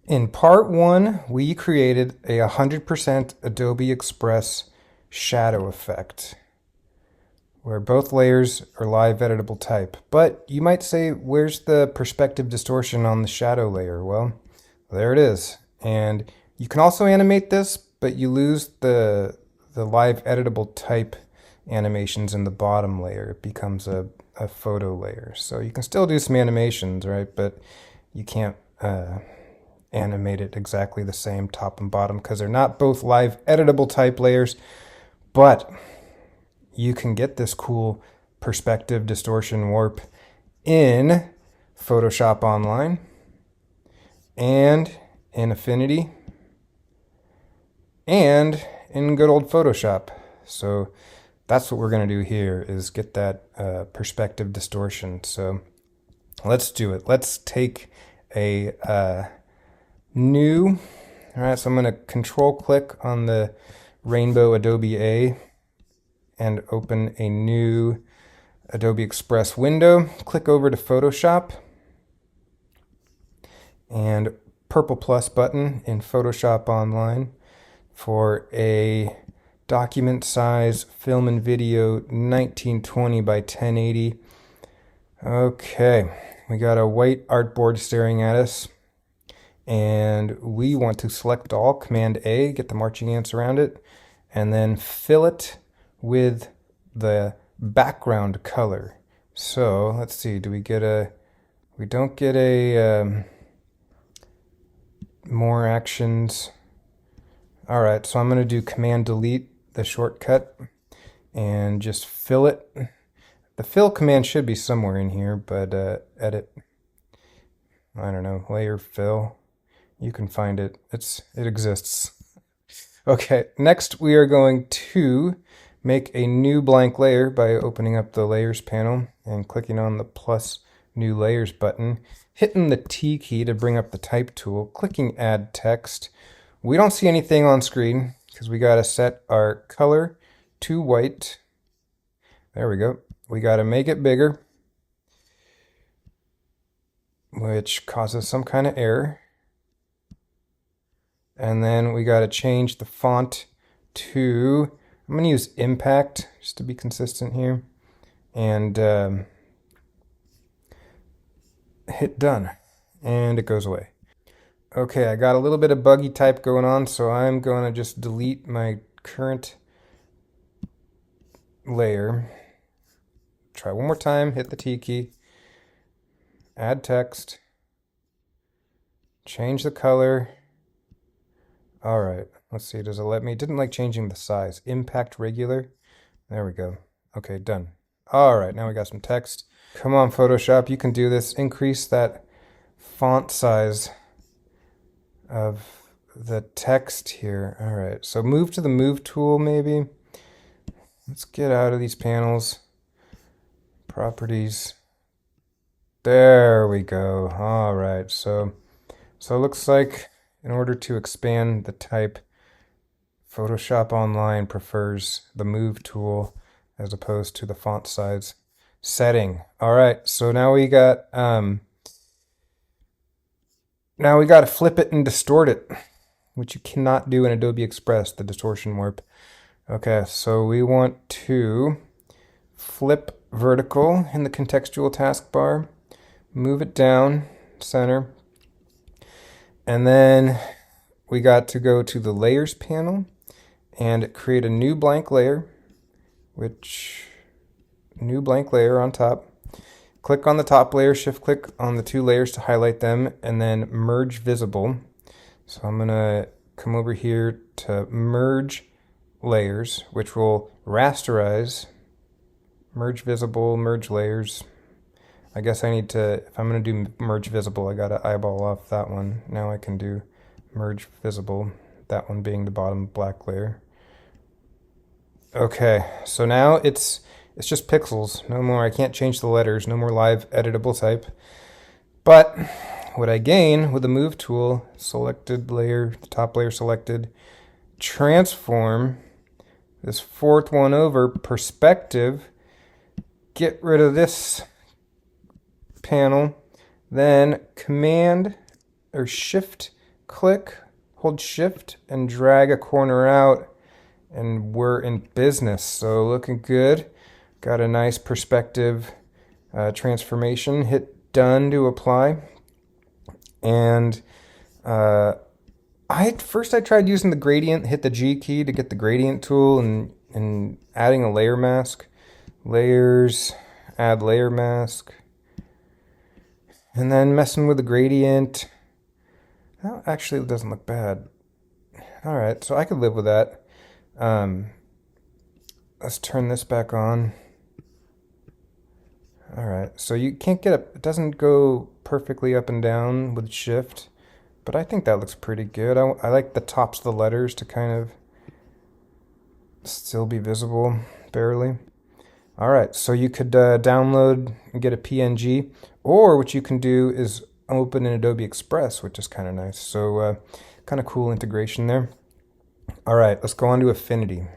In part one, we created a 100% Adobe Express shadow effect where both layers are live editable type. But you might say, where's the perspective distortion on the shadow layer? Well, there it is. And you can also animate this, but you lose the live editable type animations in the bottom layer. It becomes a photo layer. So you can still do some animations, right? But you can't animate it exactly the same top and bottom because they're not both live editable type layers. But you can get this cool perspective distortion warp in Photoshop Online and in Affinity and in good old Photoshop. So that's what we're going to do here, is get that perspective distortion. So let's do it. Let's take a new, all right, so I'm going to control click on the rainbow Adobe A and open a new Adobe Express window. Click over to Photoshop and purple plus button in Photoshop Online for a document size film and video 1920 by 1080. Okay, we got a white artboard staring at us, and we want to select all, Command A, get the marching ants around it, and then fill it with the background color. So let's see, do we get a, we don't get a more actions. All right, so I'm going to do Command Delete, the shortcut, and just fill it. The fill command should be somewhere in here, but edit, I don't know, layer fill. You can find it. It exists. Okay, next we are going to make a new blank layer by opening up the layers panel and clicking on the plus new layers button, hitting the T key to bring up the type tool, clicking add text. We don't see anything on screen because we got to set our color to white. There we go. We got to make it bigger, which causes some kind of error. And then we got to change the font to, I'm going to use Impact just to be consistent here, and hit done, and it goes away. Okay, I got a little bit of buggy type going on, so I'm going to just delete my current layer. Try one more time, hit the T key, add text, change the color. All right, let's see, does it let me? It didn't like changing the size. Impact regular. There we go. Okay, done. All right, now we got some text. Come on, Photoshop, you can do this. Increase that font size of the text here. All right, so move to the move tool maybe. Let's get out of these panels. Properties. There we go. All right, so it looks like in order to expand the type, Photoshop Online prefers the move tool as opposed to the font size setting. All right, so now we got to flip it and distort it, which you cannot do in Adobe Express, the distortion warp. Okay, so we want to flip vertical in the contextual taskbar, move it down center, and then we got to go to the layers panel and create a new blank layer, new blank layer on top. Click on the top layer, shift click on the two layers to highlight them, and then merge visible. So I'm gonna come over here to merge layers, which will rasterize, merge visible, merge layers. I guess I need to, if I'm going to do merge visible, I got to eyeball off that one. Now I can do merge visible, that one being the bottom black layer. Okay, so now it's just pixels. No more, I can't change the letters, no more live editable type. But what I gain with the move tool, selected layer, the top layer selected, transform this fourth one over, perspective, get rid of this panel, then Command or Shift click, hold shift and drag a corner out, and we're in business. So looking good. Got a nice perspective transformation. Hit done to apply. And I tried using the gradient, hit the G key to get the gradient tool and adding a layer mask. Layers, add layer mask. And then messing with the gradient. That actually doesn't look bad. All right, so I could live with that. Let's turn this back on. All right, so you can't get it doesn't go perfectly up and down with shift, but I think that looks pretty good. I like the tops of the letters to kind of still be visible, barely. All right, so you could download and get a PNG, or what you can do is open in Adobe Express, which is kind of nice. So kind of cool integration there. All right, let's go on to Affinity.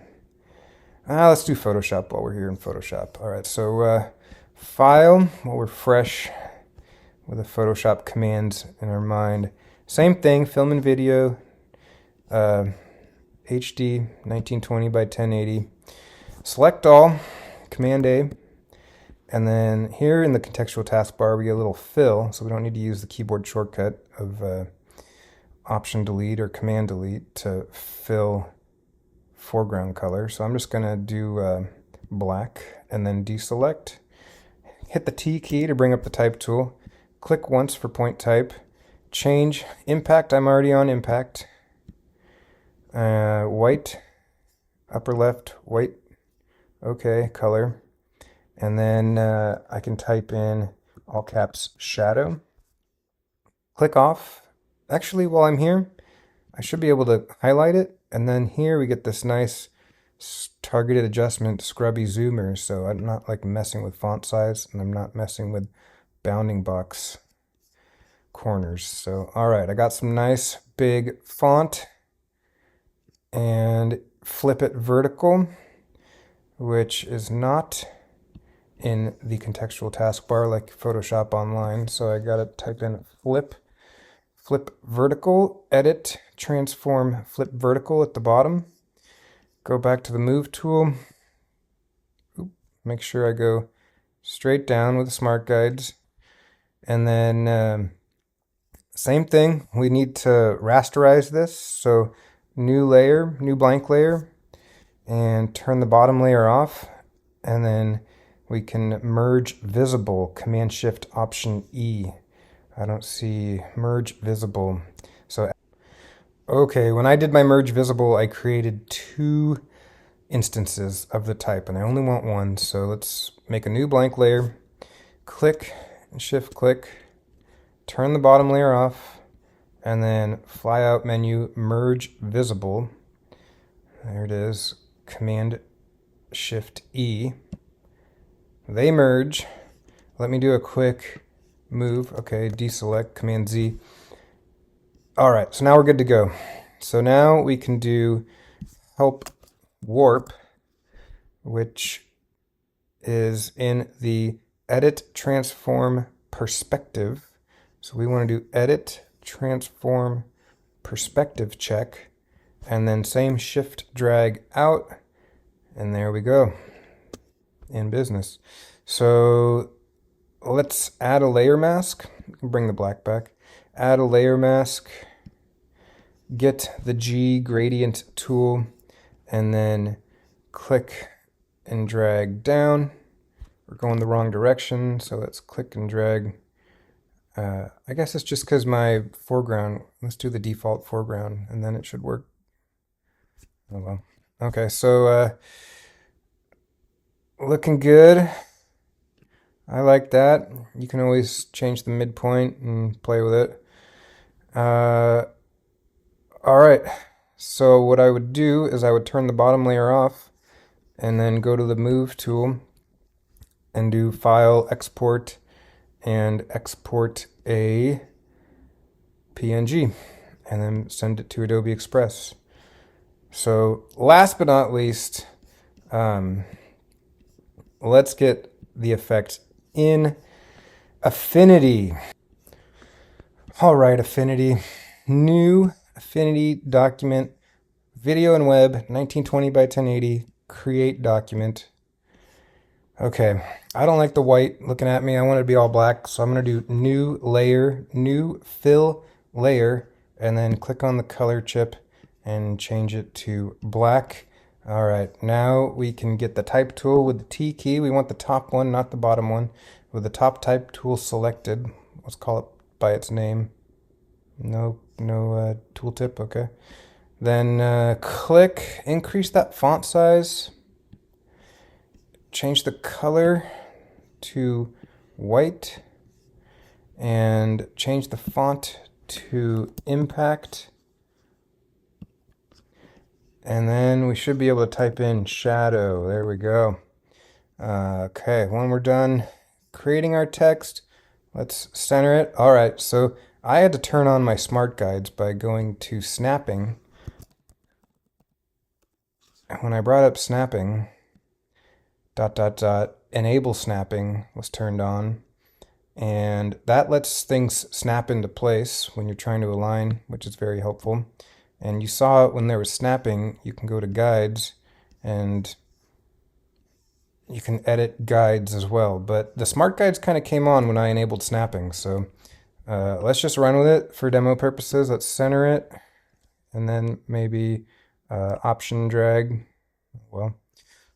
Let's do Photoshop while we're here in Photoshop. All right, so File, while we're fresh with the Photoshop commands in our mind. Same thing, film and video, HD 1920 by 1080. Select all, Command A, and then here in the contextual taskbar we get a little fill, so we don't need to use the keyboard shortcut of Option Delete or Command Delete to fill foreground color. So I'm just going to do black and then deselect. Hit the T key to bring up the type tool. Click once for point type. Change impact. I'm already on impact. White, upper left, white. Okay, color. And then I can type in all caps shadow. Click off. Actually, while I'm here, I should be able to highlight it. And then here we get this nice targeted adjustment scrubby zoomer. So I'm not like messing with font size, and I'm not messing with bounding box corners. So, all right, I got some nice big font, and flip it vertical, which is not in the contextual taskbar like Photoshop Online. So I got to type in flip vertical, edit, transform, flip vertical at the bottom. Go back to the move tool. Make sure I go straight down with the smart guides. And then same thing, we need to rasterize this. So new layer, new blank layer, and turn the bottom layer off. And then we can merge visible, Command Shift Option E. I don't see merge visible. So, okay, when I did my merge visible, I created 2 instances of the type, and I only want one. So let's make a new blank layer, click, shift click, turn the bottom layer off, and then fly out menu, merge visible. There it is, Command Shift E. They merge. Let me do a quick move. Okay, deselect, Command Z. All right, so now we're good to go. So now we can do help warp, which is in the edit transform perspective. So we want to do edit transform perspective check, and then same shift drag out, and there we go, in business. So let's add a layer mask. Bring the black back. Add a layer mask. Get the G gradient tool, and then click and drag down. We're going the wrong direction, so let's click and drag. I guess it's just because my foreground, let's do the default foreground, and then it should work. Oh well. Okay, so looking good. I like that. You can always change the midpoint and play with it. All right, so what I would do is I would turn the bottom layer off and then go to the move tool and do file, export, and export a PNG, and then send it to Adobe Express. So last but not least, let's get the effect in Affinity. All right, Affinity. new Affinity document, video and web, 1920 by 1080, create document. Okay, I don't like the white looking at me. I want it to be all black, so I'm going to do new layer, new fill layer, and then click on the color chip and change it to black. All right, now we can get the type tool with the T key. We want the top one, not the bottom one. With the top type tool selected, let's call it by its name. No tooltip, okay. Then click, increase that font size. Change the color to white and change the font to impact. And then we should be able to type in shadow. There we go. Okay, when we're done creating our text, let's center it. All right, so I had to turn on my smart guides by going to snapping. When I brought up snapping, ... enable snapping was turned on, and that lets things snap into place when you're trying to align, which is very helpful. And you saw it when there was snapping. You can go to guides and you can edit guides as well, but the smart guides kind of came on when I enabled snapping, so let's just run with it for demo purposes. Let's center it and then maybe option drag. Well,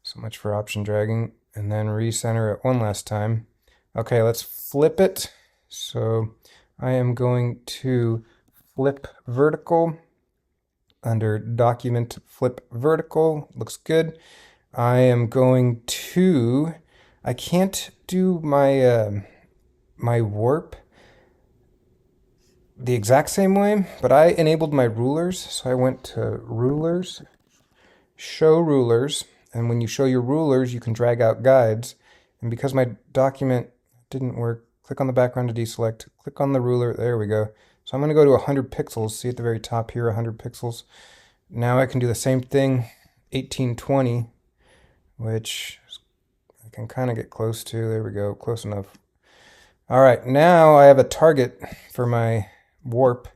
so much for option dragging. And then recenter it one last time. Okay, let's flip it. So I am going to flip vertical under document, flip vertical. Looks good. I am going to, I can't do my my warp the exact same way, but I enabled my rulers. So I went to rulers, show rulers. And when you show your rulers, you can drag out guides. And because my document didn't work, click on the background to deselect, click on the ruler, there we go. So I'm going to go to 100 pixels, see at the very top here, 100 pixels. Now I can do the same thing, 1820, which I can kind of get close to. There we go, close enough. All right, now I have a target for my warp.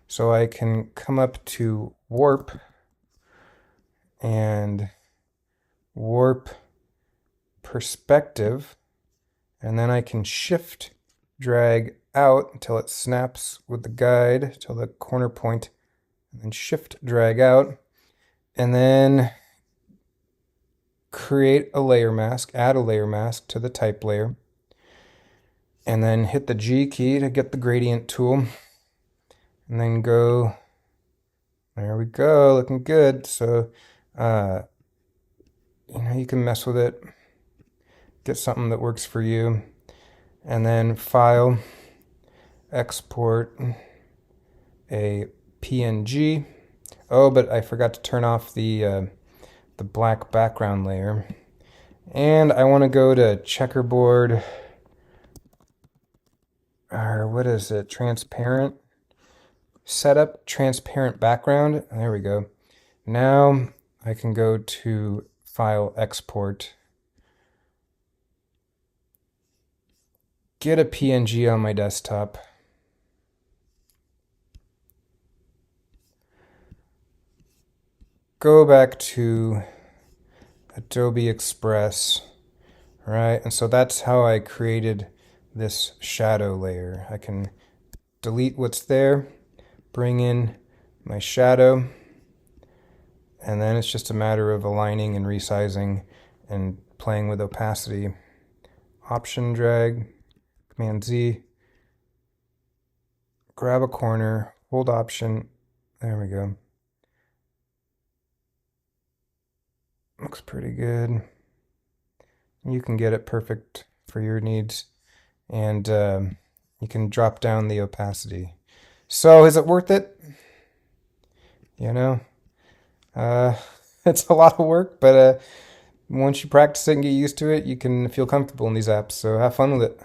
So I can come up to warp and warp perspective, and then I can shift drag out until it snaps with the guide till the corner point, and then shift drag out, and then create a layer mask, add a layer mask to the type layer, and then hit the G key to get the gradient tool, and then go, there we go, looking good. So you can mess with it, get something that works for you, and then file, export a PNG. Oh, but I forgot to turn off the black background layer. And I want to go to checkerboard, or what is it, transparent, setup transparent background. There we go. Now I can go to file, export, get a PNG on my desktop, go back to Adobe Express, right? And so that's how I created this shadow layer. I can delete what's there, bring in my shadow, and then it's just a matter of aligning and resizing and playing with opacity. Option drag, Command Z, grab a corner, hold Option, there we go. Looks pretty good. You can get it perfect for your needs, and you can drop down the opacity. So is it worth it? You know? It's a lot of work, but once you practice it and get used to it, you can feel comfortable in these apps, so have fun with it.